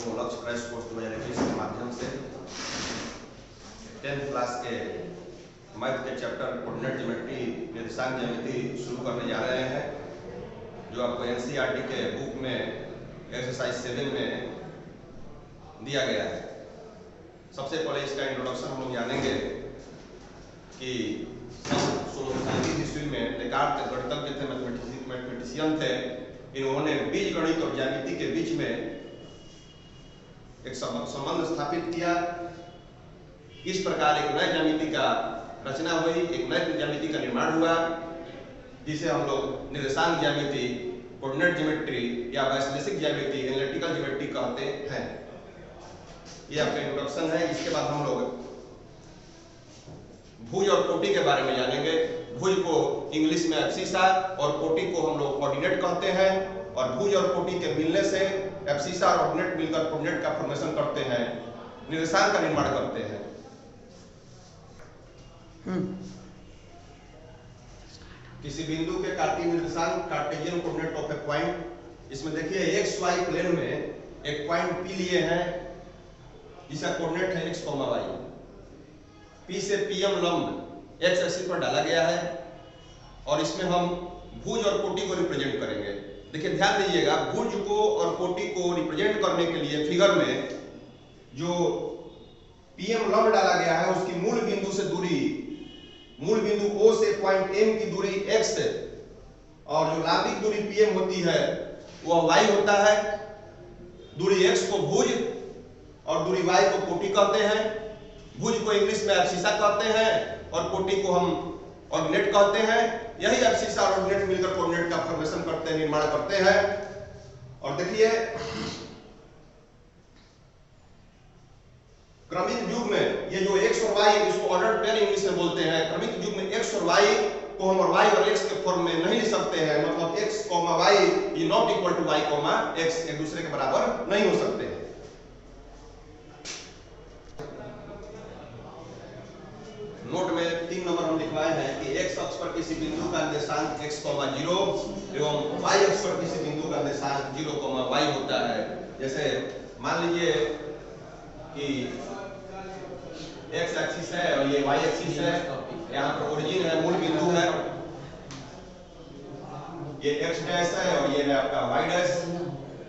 को लक्ष्य crash course 2021 के माध्यम से 10th क्लास के मैथ के चैप्टर कोऑर्डिनेट ज्योमेट्री निर्देशांक ज्यामिति शुरू करने जा रहे हैं, जो आपको एनसीईआरटी के बुक में एक्सरसाइज 7 में दिया गया है। सबसे पहले इसका इंट्रोडक्शन हम लोग जानेंगे कि 1637 ईस्वी में डेकार्त गणितज्ञ थे, मैथमेटिशियन थे। इन्होंने बीजगणित और ज्यामिति के बीच में एक संबंध स्थापित किया। इस प्रकार एक नए ज्यामिति का रचना हुई, एक नए ज्यामिति का निर्माण हुआ, जिसे हम लोग निर्देशांक ज्यामिति, कोऑर्डिनेट ज्योमेट्री या वैश्लेषिक ज्यामिति, एनालिटिकल ज्योमेट्री कहते हैं। ये आपका इंट्रोडक्शन है। इसके बाद हम लोग भुज और कोटि के बारे में जानेंगे। भुज को इंग्लिश में एब्सिसा और कोटि को हम लोग कोऑर्डिनेट कहते हैं, और भुज और कोटि के मिलने से एब्सिसा और कोऑर्डिनेट मिलकर कोऑर्डिनेट का फॉर्मेशन करते हैं, निर्देशांक का निर्माण करते हैं। किसी बिंदु के कार्टेशियन निर्देशांक, Cartesian coordinate of A point. इसमें देखिए एक्स वाई प्लेन में एक पॉइंट पी लिए हैं, जिसका कोऑर्डिनेट है x, y। P से PM लंब x एक्सिस पर डाला गया है, और इसमें हम भुज और कोटि को रिप्रेजेंट करेंगे। देखिए ध्यान दीजिएगा, भुज को और कोटि को रिप्रेजेंट करने के लिए फिगर में जो PM लंब डाला गया है, उसकी मूल बिंदु से दूरी, मूल बिंदु O से पॉइंट M की दूरी x है, और जो लांबिक दूरी PM होती है वह y होता है। दूरी x को भुज और दूरी y को कोटि कहते हैं। भुज को इंग्लिश में एब्सिसा कहते हैं और कोटि को हम ऑर्डिनेट कहते हैं। यही एब्सिसा और ऑर्डिनेट मिलकर कोऑर्डिनेट का फॉर्मेशन करते हैं, निर्माण करते हैं। और देखिए क्रमिक युग में ये जो x और y, इसको ऑर्डर्ड पेयर इंग्लिश में बोलते हैं। क्रमिक युग में x और y को हम और y और x के फॉर्म में नहीं लिख सकते हैं। मतलब x, y is not equal to y, x एक दूसरे के बराबर नहीं हो सकते। नोट में 3 नंबर हम लिखवाए हैं कि x अक्ष पर किसी बिंदु का निर्देशांक x, 0 एवं y अक्ष पर किसी बिंदु का निर्देशांक 0, y होता है। जैसे मान लीजिए कि x एक्सिस है और ये y एक्सिस है, यहाँ पर ओरिजिन है, मूल बिंदु है, ये x डैश है और ये है आपका y डैश।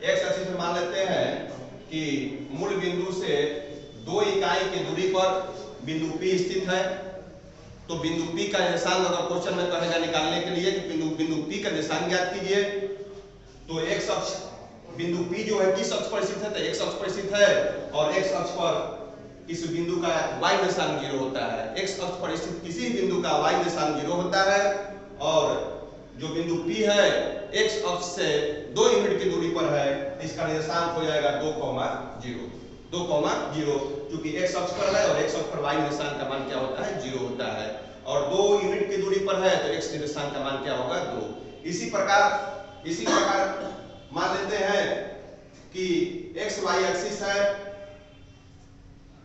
x एक्सिस में मान लेते हैं कि मूल बिंदु से 2 इकाई की दूरी पर बिंदु P स्थित है। तो बिंदु P का निर्देशांक अगर क्वेश्चन में कहेगा निकालने के लिए कि बिंदु P का निर्देशांक ज्ञात कीजिए, तो x अक्ष, बिंदु P जो है किस अक्ष पर स्थित है, तो x अक्ष पर स्थित है, और x अक्ष पर किसी बिंदु का y निर्देशांक 0 होता है। x अक्ष पर स्थित किसी बिंदु का y निर्देशांक 0 होता है, और जो बिंदु P है x अक्ष से 2 यूनिट की दूरी पर है, इसका निर्देशांक हो जाएगा 2,0, 2,0, क्योंकि x अक्ष पर है और x अक्ष पर y निर्देशांक का मान क्या होता है, 0 होता है, और 2 यूनिट की दूरी पर है तो x निर्देशांक का मान क्या होगा, 2। इसी प्रकार मान लेते हैं कि x y एक्सिस है,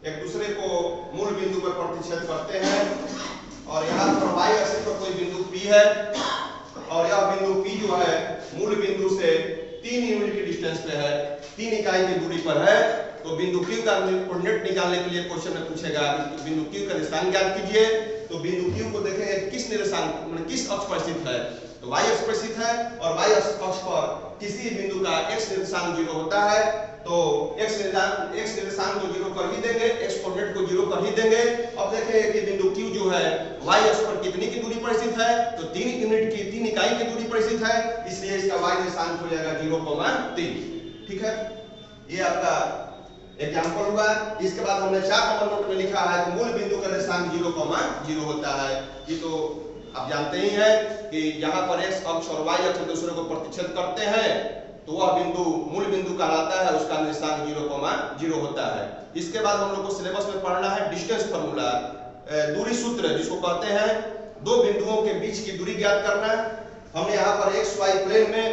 एक दूसरे को मूल बिंदु पर प्रतिच्छेद करते हैं, और यहाँ पर y एक्सिस पर कोई बिंदु P है, और यह बिंदु P जो है मूल बिंदु से 3 यूनिट की डिस्टेंस पे है, 3 इकाई की दूरी पर है। तो बिंदु Q का कोऑर्डिनेट निकालने के लिए क्वेश्चन में पूछेगा बिंदु Q का निर्देशांक ज्ञात कीजिए। तो बिंदु Q को देखेंगे किस निर्देशांक, मतलब किस अक्ष पर स्थित है, तो y अक्ष पर स्थित है, और y अक्ष पर किसी बिंदु का x निर्देशांक 0 होता है। तो x निर्देशांक को 0 कर ही देंगे, x कोऑर्डिनेट को 0 कर ही देंगे। अब देखें कि बिंदु Q जो है y अक्ष पर कितनी की दूरी पर स्थित है, तो 3 यूनिट की, 3 इकाई की दूरी पर स्थित है, इसलिए इसका y निर्देशांक हो जाएगा 0,3। ठीक है, ये आपका एग्जाम्पल हुआ। इसके बाद हमने 4 नंबर नोट में लिखा है कि मूल बिंदु का निर्देशांक 0,0 होता है। ये तो आप जानते ही हैं कि यहाँ पर x अक्ष और y अक्ष दूसरे को प्रतिच्छेद करते हैं, तो वह बिंदु मूल बिंदु कहलाता है, उसका निर्देशांक 0,0 होता है। इसके बाद हम लोग को सिलेबस में पढ़ना है डिस्टेंस फार्मूला, दूरी सूत्र, जिसको कहते हैं 2 बिंदुओं के बीच की दूरी ज्ञात करना। हमने यहाँ पर x y प्लेन में,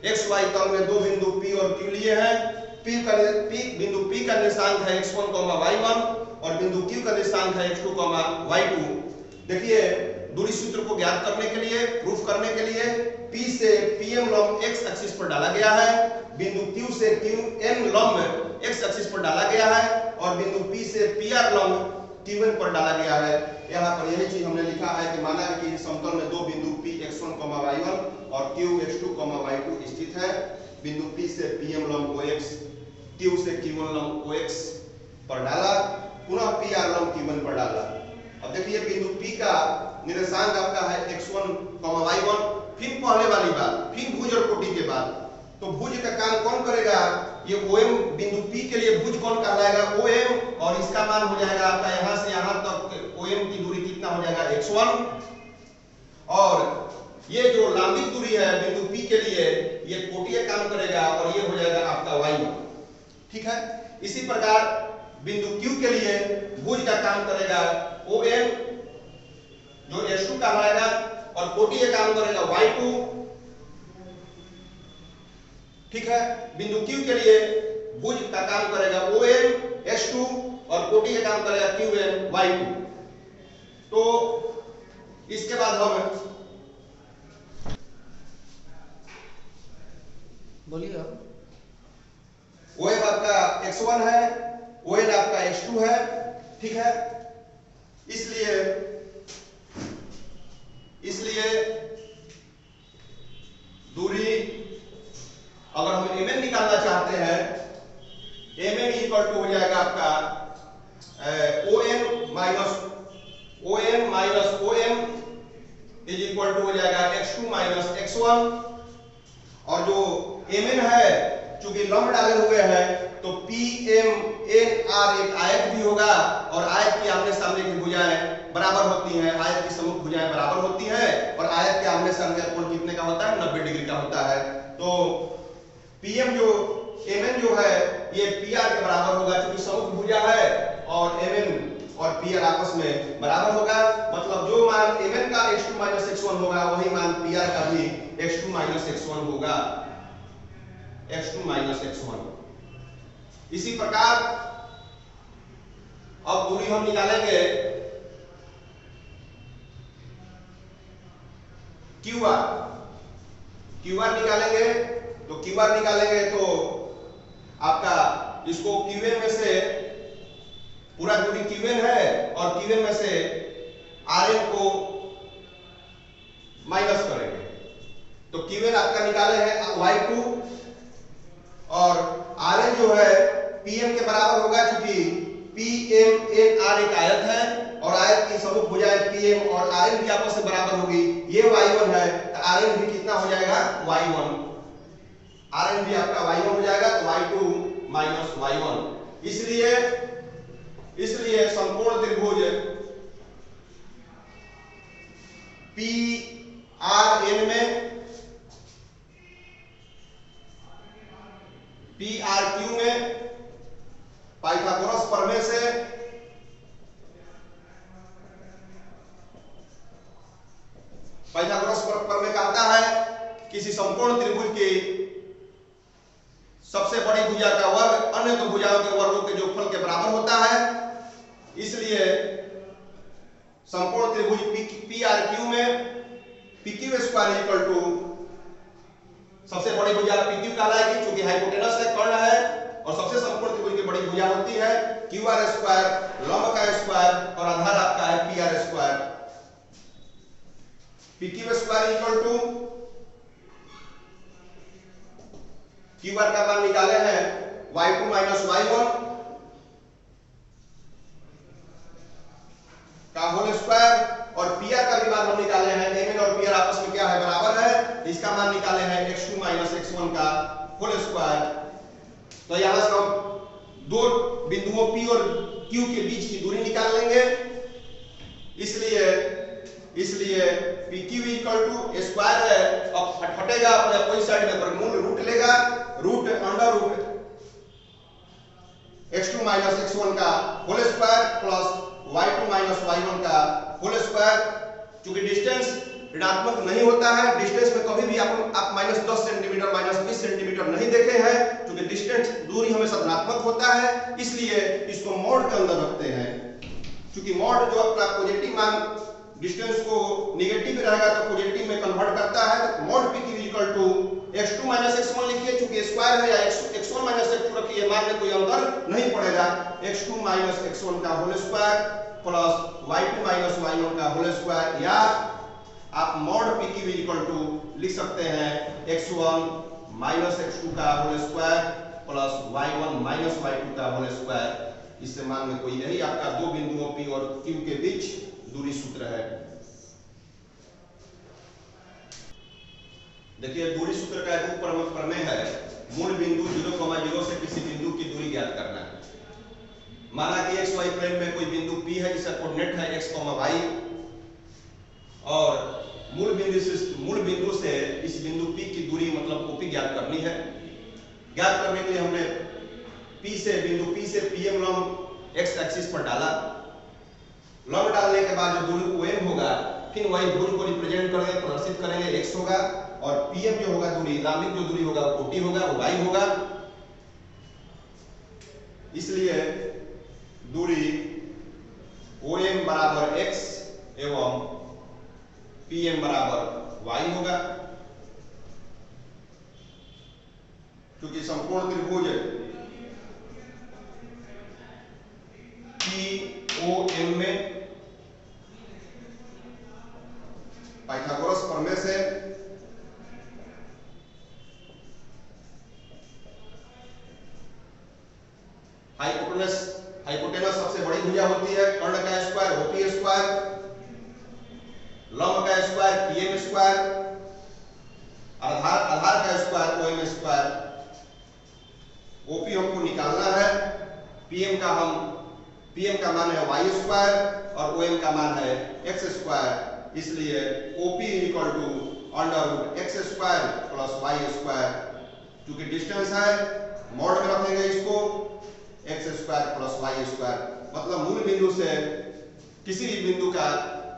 x y तल में 2 बिंदु P और Q लिए हैं। बिंदु P का निर्देशांक है x1, y1, और बिंदु Q का निर्देशांक है x2, y2। देखिए दूरी सूत्र को ज्ञात करने के लिए, प्रूफ करने के लिए P से PM लंब x एक्सिस पर डाला गया है, बिंदु Q से QN लंब x एक्सिस पर डाला गया है और बिंदु P से PR लंब T1 पर डाला गया है। यहाँ पर यही चीज हमने लिखा है कि माना कि इस समतल में दो बिंदु P x1, y1 और Q x2, y2 स्थित है। बिंदु P से PM लंब OX, Q से Q1 लंब OX पर डाला, पुनः PR लंब T1 पर डाला। अब देखिए बिंदु P का निर्देशांक आपका है x1, y1। फिर पहले वाली बात, फिर भुज और कोटि के बाद, तो भुज का काम कौन करेगा? ये OM बिंदु P के लिए भुज कौन कहलाएगा? OM, और इसका मान हो जाएगा आपका यहां से यहां तक OM की दूरी कितना हो जाएगा? x1। और ये जो लंबित दूरी है बिंदु P के लिए, ये कोटि का काम करेगा और ये हो जाएगा आपका y1। ठीक है। इसी प्रकार बिंदु Q के लिए भुज का काम करेगा OM जो x2 कहलाएगा और कोटि का काम करेगा y2। ठीक है। बिंदु Q के लिए भुज का काम करेगा OM x2 और कोटि का काम करेगा QN y2। तो इसके बाद हम बोलिए आप। OM आपका x1 है, ON आपका x2 है। ठीक है। इसलिए दूरी अगर हम mn निकालना चाहते हैं, mn इक्वल टू हो जाएगा आपका ON minus OM is equal to हो जाएगा x2 माइनस x1। और जो mn है चूंकि लंब डाले हुए हैं तो PMNR एक आयत भी होगा और आयत की आमने सामने की भुजाएं बराबर होती हैं, आयत की सम्मुख भुजाएं बराबर होती हैं और आयत के आमने सामने का कोण कितने का होता है? 90 डिग्री का होता है। तो PM जो MN जो है ये PR के बराबर होगा क्योंकि सम्मुख भुजा है और MN और PR आपस में बराबर होगा। मतलब जो मान MN का x2 x1 होगा वही मान PR का भी x2 x1 होगा, x2 x1। इसी प्रकार अब दूरी हम निकालेंगे QR निकालेंगे। तो QR निकालेंगे तो आपका इसको QN में से पूरा दूरी QN है और QN में से RN को माइनस करेंगे। तो QN आपका निकाले है y2 और RN जो है PM के बराबर होगा क्योंकि PMNR एक आयत है और आयत की सम्मुख भुजाएं PM और RN भी आपस में बराबर होगी। ये y1 है तो RN भी कितना हो जाएगा? y1। RN भी आपका y1 हो जाएगा तो y2 माइनस y1। इसलिए संपूर्ण त्रिभुज PRN में PRQ में पाइथागोरस प्रमेय से कहता है किसी संपूर्ण त्रिभुज की सबसे बड़ी भुजा का वर्ग अन्य दो भुजाओं के वर्गों के जोगफल के बराबर होता है। इसलिए संपूर्ण त्रिभुज PRQ में PQ स्क्वायर इक्वल टू सबसे बड़ी भुजा PQ कहलाएगी क्योंकि हाइपोटेनस है, कर्ण है और सबसे संपूर्ण त्रिभुज की बड़ी भुजा होती है QR स्क्वायर, लंब का स्क्वायर और आधार आपका है PR square. PQ square equal to QR का मान निकाले हैं y2 माइनस y1 का होल स्क्वायर और PR का भी मान हम निकाले हैं, MN और PR आपस में क्या है? बराबर है। इसका मान निकाले हैं x2 माइनस x1 का होल स्क्वायर। तो यहां से हम दो बिंदुओं P और Q के बीच की दूरी निकाल लेंगे। इसलिए PQ इक्वल टू स्क्वायर है, अब हटेगा अपने कोई साइड में वर्गमूल रूट लेगा, root under root x2 minus x1 का whole square plus y2 minus y1 का होल स्क्वायर। क्योंकि डिस्टेंस ऋणात्मक नहीं होता है, डिस्टेंस में कभी भी आप माइनस 10 सेंटीमीटर माइनस 20 सेंटीमीटर नहीं देखे हैं क्योंकि डिस्टेंस दूरी हमेशा धनात्मक होता है। इसलिए इसको मॉड के अंदर रखते हैं क्योंकि मॉड जो अपना पॉजिटिव मान डिस्टेंस को निगेटिव रहेगा तो पॉजिटिव में कन्वर्ट करता है। तो मॉड पी की equal to x2 minus x1 लिखिए, चूंकि स्क्वायर है या x1 माइनस x2 रखिए, मान में कोई अंतर नहीं पड़ेगा। x2 माइनस x1 का whole square plus y2 minus y1 का होल स्क्वायर, या आप मॉड पी की इक्वल टू लिख सकते हैं x1 माइनस x2 का whole square plus y1 minus y2 का होल स्क्वायर। इससे मान में कोई, यही आपका दो बिंदुओं P और Q के बीच दूरी सूत्र है। देखिए दूरी सूत्र का एक प्रमेय है, मूल बिंदु 0,0 से किसी बिंदु की दूरी ज्ञात करना है। माना कि एक्स वाई प्लेन में कोई बिंदु P है जिसका कोऑर्डिनेट है x, y, और मूल बिंदु से इस बिंदु P की दूरी मतलब OP ज्ञात करनी है। ज्ञात करने के लिए हमने बिंदु P से PM लंब x एक्सिस पर डाला। लंब डालने के बाद जो दूरी OM होगा, फिर वही दूरी को रिप्रेजेंट करेंगे, प्रदर्शित करेंगे, x होगा, और PM जो होगा दूरी, लंबित जो दूरी होगा वो OT होगा, वो y होगा। इसलिए दूरी OM बराबर x एवं PM बराबर y होगा। क्योंकि संपूर्ण त्रिभुज POM में पाइथागोरस प्रमेय से हाइपोटेनस सबसे बड़ी भुजा होती है, कर्ण का स्क्वायर OP स्क्वायर, लंब का स्क्वायर PM स्क्वायर, आधार का स्क्वायर OM स्क्वायर। OP हमको निकालना है, PM का मान है y स्क्वायर और OM का मान है x स्क्वायर। इसलिए OP equal to under root x square plus y square. क्योंकि डिस्टेंस है, मॉड में रखेंगे इसको x square plus y square. मतलब मूल बिंदु से किसी भी बिंदु का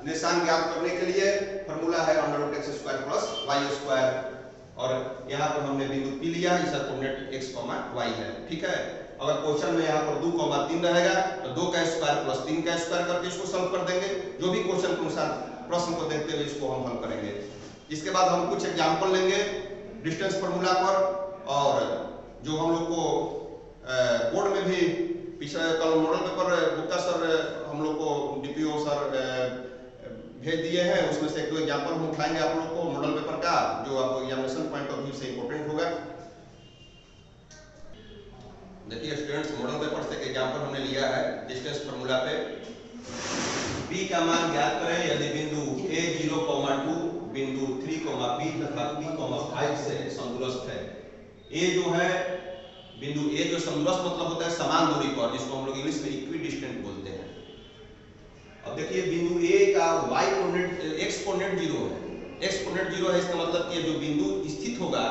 निशान ज्ञात करने के लिए फॉर्मूला है under root x square plus y square. और यहाँ पर हमने बिंदु P लिया, इसका कोऑर्डिनेट x, y है। ठीक है, अगर क्वेश्चन में यहाँ पर 2, 3 रहेगा तो 2 का स्क्वायर प्लस 3 का स्क्वायर करके इसको सॉल्व कर देंगे। जो भी क्वेश्चन के अनुसार प्रश्न को देखते हुए इसको हम हल करेंगे। इसके बाद हम कुछ एग्जाम्पल लेंगे डिस्टेंस फॉर्मूला पर, और जो हम लोग को बोर्ड में भी पिछले कल मॉडल पेपर गुप्ता सर हम लोग को DPO सर भेज दिए हैं, उसमें से 1-2 एग्जाम्पल हम उठाएंगे आप लोग को मॉडल पेपर का, जो आपको एग्जामिनेशन पॉइंट ऑफ व्यू से इंपॉर्टेंट होगा। देखिए स्टूडेंट्स, मॉडल पेपर से एक एग्जाम्पल हमने लिया है डिस्टेंस फॉर्मूला पे। P का मान ज्ञात करें यदि बिंदु A 0,2 बिंदु 3, B तथा P, 5 से समदूरस्थ है। A जो है बिंदु A जो समदूरस्थ मतलब होता है समान दूरी पर, जिसको हम लोग इंग्लिश में इक्विडिस्टेंट बोलते हैं। अब देखिए बिंदु A का y कोऑर्डिनेट x कोऑर्डिनेट 0 है, x कोऑर्डिनेट 0 है, इसका मतलब कि जो बिंदु स्थित होगा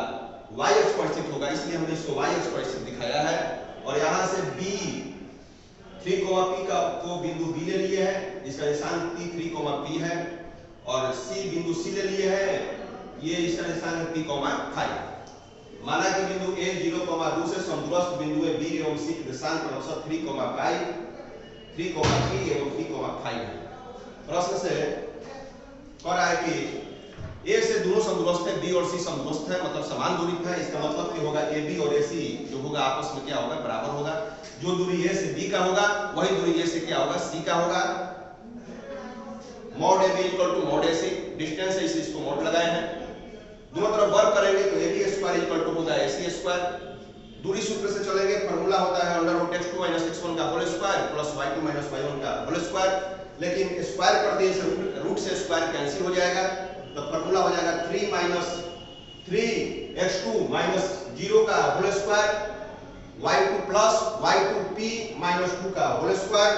y अक्ष पर स्थित होगा, इसलिए हमने इसको y अक्ष पर स्थित दिखाया है। और यहाँ से B 3, P का को बिंदु B ले लिए है, इसका निशान 3, P है, और C बिंदु C ले लिए है, ये इसका निशान है P, 5। माना कि बिंदु A 0,2 से समदूरस्थ बिंदु B एवं C के निशान पर अवसर 3, P एवं P, 5 है। प्रश्न से कह रहा है कि A से दोनों समदूरस्थ है, B और C समदूरस्थ है, मतलब समान दूरी पर है। इसका मतलब क्या होगा, AB और AC जो होगा आपस में क्या होगा, बराबर होगा। जो दूरी A से B का होगा वही दूरी A से क्या होगा, C का होगा। Mod AB equal to mod AC, distance है इसलिए इसको मॉड लगाए हैं। दोनों तरफ वर्ग करेंगे तो AB स्क्वायर इक्वल टू होगा AC स्क्वायर। दूरी सूत्र से चलेंगे, फॉर्मूला होता है under root x2 minus x1 का whole square plus y2 minus y1 का होल स्क्वायर। लेकिन स्क्वायर कर दिए से रूट से स्क्वायर कैंसिल हो जाएगा, तो फॉर्मूला हो जाएगा 3 माइनस 3x2 माइनस 0 का whole square, y2 plus y2p minus 2 का होल स्क्वायर।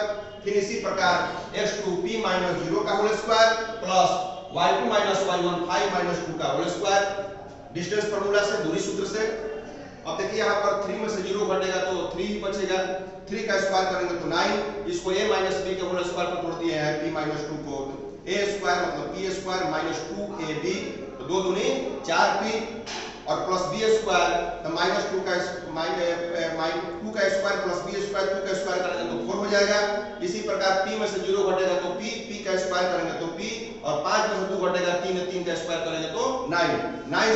फिर इसी प्रकार x2p माइनस 0 का whole square plus y2 minus y1 5 minus 2 का होल स्क्वायर। डिस्टेंस फॉर्मूला से, दूरी सूत्र से। अब देखिए यहाँ पर 3 में से 0 घटेगा तो 3 ही बचेगा, 3 का स्क्वायर करेंगे तो 9, इसको a माइनस b के होल स्क्वायर पर तोड़ दिए हैं, p माइनस 2 को a स्क्वायर मतलब p स्क्वायर माइनस 2ab, तो 2 दूनी 4p, और प्लस बी स्क्वायर तो माइनस 2 का स्क्वायर प्लस बी स्क्वायर 2 का स्क्वायर करेंगे तो 4 हो जाएगा। इसी प्रकार p में से 0 घटेगा तो p का स्क्वायर करेंगे तो p और 5 में से 2 घटेगा 3 का स्क्वायर करेंगे तो 9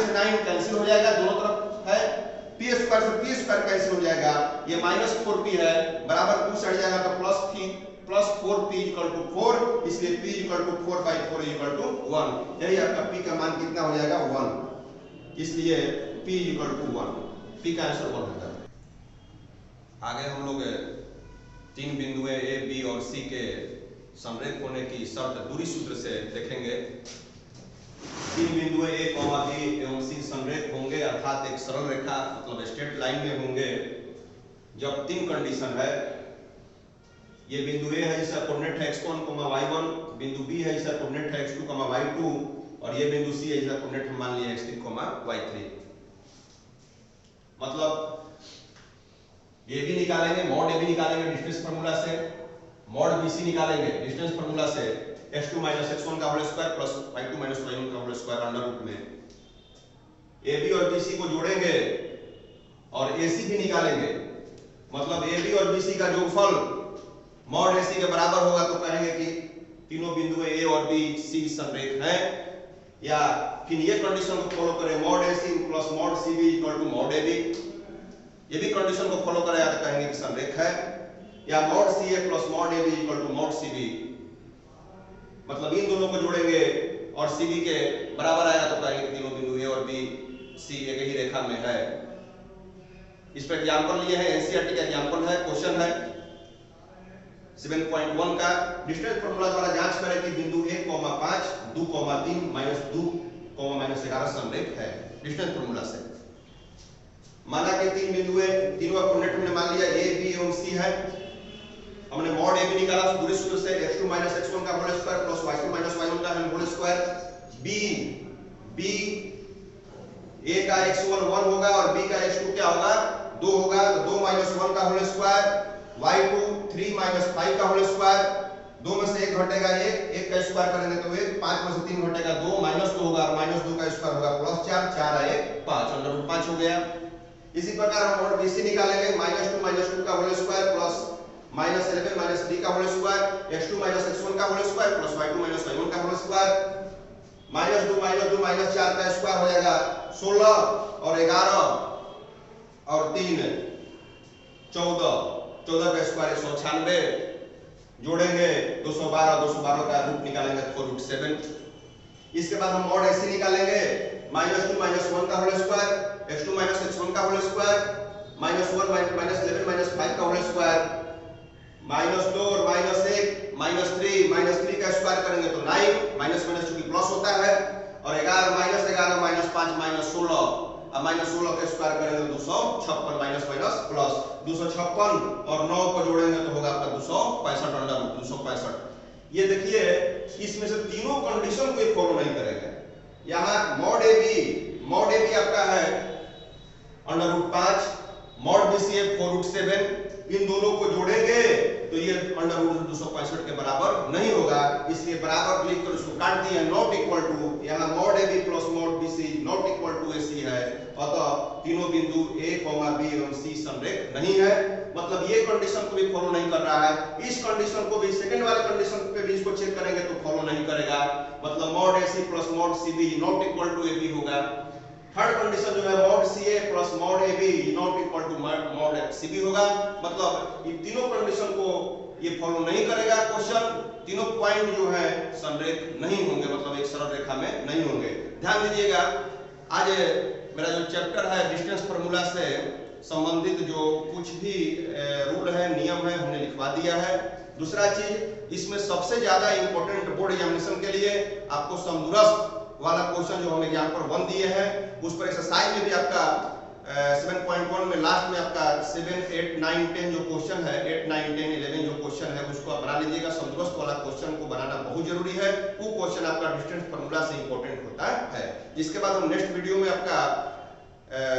से 9 कैंसिल हो जाएगा, दोनों तरफ है p स्क्वायर से p स्क्वायर कैंसिल हो जाएगा। ये -4p है बराबर 2 से हट जाएगा तो प्लस 4p इक्वल टू 4, इसलिए p equal to 4/4 equal to 1। यही आपका p का मान कितना हो जाएगा 1, इसलिए p इक्वल टू 1, p का आंसर 1 होता है। आगे हम लोग 3 बिंदुएं a b और c के समरेख होने की शर्त दूरी सूत्र से देखेंगे। 3 बिंदुएं a, b एवं c समरेख होंगे अर्थात एक सरल रेखा मतलब स्ट्रेट लाइन में होंगे जब 3 कंडीशन है। ये बिंदु A है, इसका कोऑर्डिनेट है x1, y1, बिंदु B है, इसका कोऑर्डिनेट है x2, y2 और ये बिंदु C है, इसका कोऑर्डिनेट हम मान लिए x3, y3। मतलब ये भी निकालेंगे, मॉड AB निकालेंगे डिस्टेंस फार्मूला से, मॉड BC निकालेंगे डिस्टेंस फार्मूला से, x2 x1 का whole square plus y2 y1 का होल स्क्वायर अंडर रूट में। AB और BC को जोड़ेंगे और AC भी निकालेंगे, मतलब AB और BC का जोगफल मॉड AC के बराबर होगा तो कहेंगे कि तीनों बिंदु A और B C समरेख हैं। या फिर ये कंडीशन को फॉलो करें mod AC plus mod CB equal to mod AB, ये भी कंडीशन को फॉलो करें तो कहेंगे कि समरेख है। या mod CA plus mod AB equal to mod CB, मतलब इन दोनों को जोड़ेंगे और CB के बराबर आएगा तो कहेंगे कि तीनों बिंदु A और B C एक ही रेखा में है। इस पर एग्जांपल लिए हैं, एनसीईआरटी का एग्जांपल है, क्वेश्चन है 7.1 का। डिस्टेंस फार्मूला द्वारा जांच करें कि बिंदु 1, 5, 2, 3, -2, -11 समरेख है। डिस्टेंस फार्मूला से माना कि 3 बिंदुएं, तीनों का कोऑर्डिनेट हमने मान लिया A, B एवं C है। हमने मॉड AB निकाला दूरी सूत्र से x2 x1 का whole square plus y2 y1 का होल स्क्वायर। B A का x1 1 होगा और B का x2 क्या होगा 2 होगा, तो 2 1 का होल स्क्वायर, y2 3 5 का होल स्क्वायर, 2 में से 1 घटेगा 1 का स्क्वायर करेंगे तो 1, 5 में से 3 घटेगा 2, -2 होगा और -2 का स्क्वायर होगा +4, 4 है 1 5 अंडर रूट 5 हो गया। इसी प्रकार हम मॉड BC निकालेंगे -2 का होल स्क्वायर प्लस -11 3 का होल स्क्वायर, x2 x1 का whole square plus y2 y1 का होल स्क्वायर, -2 -4 का स्क्वायर हो जाएगा 16 और 11 और 3 14 का स्क्वायर 196, जोड़ेंगे 212 का रूट निकालेंगे तो रूट 7। इसके बाद हम मॉड AC निकालेंगे -2 1 का होल स्क्वायर, x2 x1 का होल स्क्वायर, -1 -11 5 का होल स्क्वायर, -2 और -1 -3 का स्क्वायर करेंगे तो 9, माइनस चूंकि प्लस होता है, और 11 -5 -16 अब -16 का स्क्वायर करेंगे तो 256 माइनस प्लस 256 और 9 को जोड़ेंगे तो होगा आपका 265 अंडर रूट 265। ये देखिए इसमें से तीनों कंडीशन को ये फॉलो नहीं करेगा। यहाँ मॉड AB आपका है अंडर रूट 5, मॉड BC है 4 रूट 7, इन दोनों को जोड़ेंगे तो ये अंडर रूट 265 के बराबर नहीं होगा, इसलिए बराबर लिख कर उसको काट दिए, नॉट इक्वल टू, यहाँ mod AB plus mod BC not equal to AC है, अतः तीनों बिंदु A, B एवं C समरेख नहीं है। मतलब ये कंडीशन को भी फॉलो नहीं कर रहा है, इस कंडीशन को भी सेकंड वाले कंडीशन पे भी इसको चेक करेंगे तो फॉलो नहीं करेगा, मतलब mod AC plus mod CB not equal to AB होगा। थर्ड कंडीशन जो है mod CA plus mod AB not equal to mod CB होगा, मतलब ये तीनों कंडीशन को ये फॉलो नहीं करेगा क्वेश्चन, तीनों पॉइंट जो है समरेख नहीं होंगे, मतलब एक सरल रेखा में नहीं होंगे। ध्यान दीजिएगा, आज मेरा जो चैप्टर है डिस्टेंस फार्मूला से संबंधित जो कुछ भी रूल है, नियम है, हमने लिखवा दिया है। दूसरा चीज इसमें सबसे ज्यादा इंपॉर्टेंट बोर्ड एग्जामिनेशन के लिए आपको समदूरस्थ वाला क्वेश्चन जो हम एग्जाम्पल 1 दिए हैं, उस पर एक्सरसाइज में भी आपका 7.1 में लास्ट में आपका 7, 8, 9, 10 जो क्वेश्चन है, 8, 9, 10, 11 जो क्वेश्चन है उसको आप बना लीजिएगा। समदूरस्थ वाला क्वेश्चन को बनाना बहुत जरूरी है, वो क्वेश्चन आपका डिस्टेंस फार्मूला से इंपॉर्टेंट होता है। इसके बाद हम नेक्स्ट वीडियो में आपका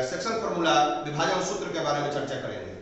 सेक्शन फार्मूला विभाजन सूत्र के बारे में चर्चा करेंगे।